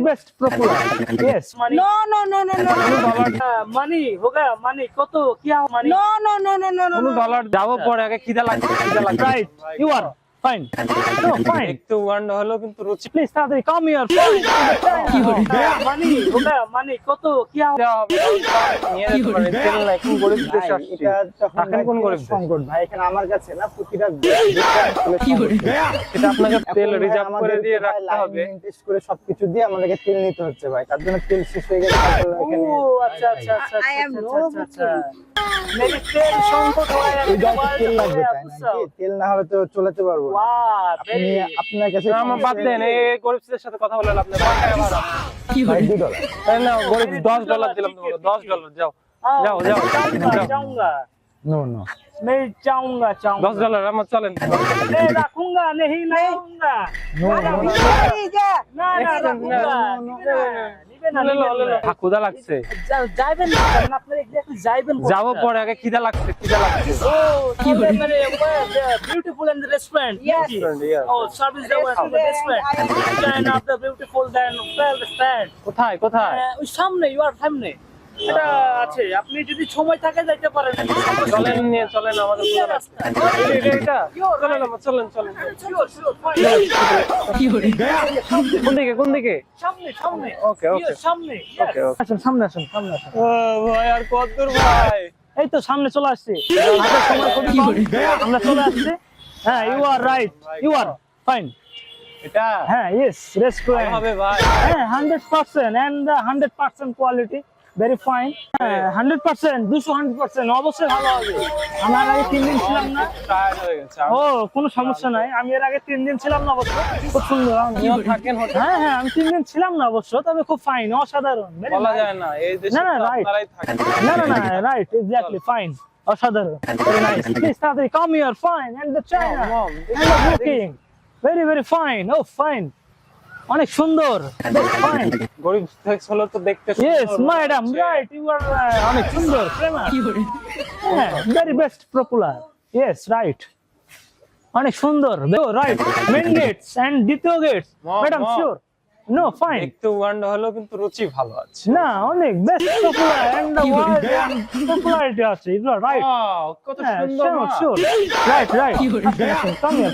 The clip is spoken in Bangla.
Best popular yes No, no, no, no, no, no. Money हो गया मनी কত क्या money No, no, no, no, no, no, কোনো no. ডলার যাবো পরে আগে খিদা লাগছে right you are fine no fine একটু ওয়ান্ড হলো কিন্তু রুচি প্লিজ তাড়াতাড়ি কাম হিয়ার मनी हो गया मनी কত क्या দেওয়া হবে নিয়ে যেতে পারে তেল নাই কোন গরিব দেশে আসছে রাখেন কোন গরিব দেশ? সংকট ভাই এখানে আমার কাছে না প্রতিটা এটা আপনাকে তেল রিজার্ভ করে দিয়ে রাখতে হবে টেস্ট করে সবকিছু দিয়ে আমাদেরকে তেল নিতে হচ্ছে ভাই তার জন্য তেল শেষ হয়ে গেলে তারপর এখানে ओ अच्छा अच्छा अच्छा I am अच्छा मेरी तेल সংকট হয়ে এই গাড়িতে তেল লাগবে তাই নাকি তেল না হলে তো চলাতে পারবো না। वाह আপনি আপনার কাছে আমার বাদ দেন এই গরিবদের সাথে কথা বলে লাভ নেই টাকা ভাড়া ভাই $2 তাই না গরিব $10 দিলাম তোমাকে $10 যাও যাও যাও जाऊंगा নো নো मैं जाऊंगा जाऊंगा $10 আমার चलें मैं रखूंगा नहीं लाऊंगा ना ना रखूंगा নিবে না নিবে না ক্ষুধা লাগছে যাইবেন না কারণ আপনারা এক্স্যাক্টলি যাইবেন যাবো পরে আগে খিদা লাগছে ও মানে বিউটিফুল এন্ড রেস্টুরেন্ট Yes. ও সার্ভিস দেওয়া রেস্টুরেন্ট চাইনা of the beautiful then well restaurant কোথায় কোথায় ওই সামনে ইউ আর সামনে এটা আছে আপনি যদি সময় থাকে যাইতে পারেন চলেন নিয়ে চলেন আমাদের ক্ষুধা লাগছে এটা চলেন আমার চলেন চলেন শিওর শিওর কোন দিকে কোন দিকে সামনে সামনে ওকে ওকে সামনে ওকে ওকে আসুন সামনে আসুন সামনে আসুন ও ভাই আর কত দূর ভাই এই তো সামনে চলে আসছে হাতে সময় খুবই কম আমরা চলে আসছে হ্যাঁ you are right you are fine এটা হ্যাঁ ইয়েস ভালো রেস্টুরেন্ট হবে ভাই হ্যাঁ 100% and 100% কোয়ালিটি ভেরি ফাইন 100% 200% অবশ্যই ভালো হবে আমার আগে 3 দিন ছিলাম না টায়ার্ড হয়ে গেছে ও কোনো সমস্যা নাই আমি এর আগে 3 দিন ছিলাম না অবশ্য খুব সুন্দর আপনিও থাকেন হোটেল হ্যাঁ হ্যাঁ আমি 3 দিন ছিলাম না অবশ্য তবে খুব ফাইন অসাধারণ very বলা nice. যায় না এই দেশে না, না, তো right. আপনারাই থাকেন না না না রাইট এক্স্যাক্টলি ফাইন অসাধারণ ভেরি নাইস প্লিজ তাড়াতাড়ি come here fine and the China Mom, and the booking very very fine ও ফাইন অনেক সুন্দর ফাইন গরিব সেক্স হলো তো দেখতে ইয়েস সুন্দর ম্যাডাম হচ্ছে। রাইট ইউ আর অনেক সুন্দর ফেমাস হ্যাঁ very best popular yes right অনেক সুন্দর রাইট মেইন গেটস এন্ড দ্বিতীয় gates Mom, madam mom. Sure no fine একটু ওয়ান্ড হলো কিন্তু রুচি ভালো আছে না অনেক best popular and the world popularity আছে ইউ আর রাইট Wow, কত সুন্দর শিওর মা। Sure right right come here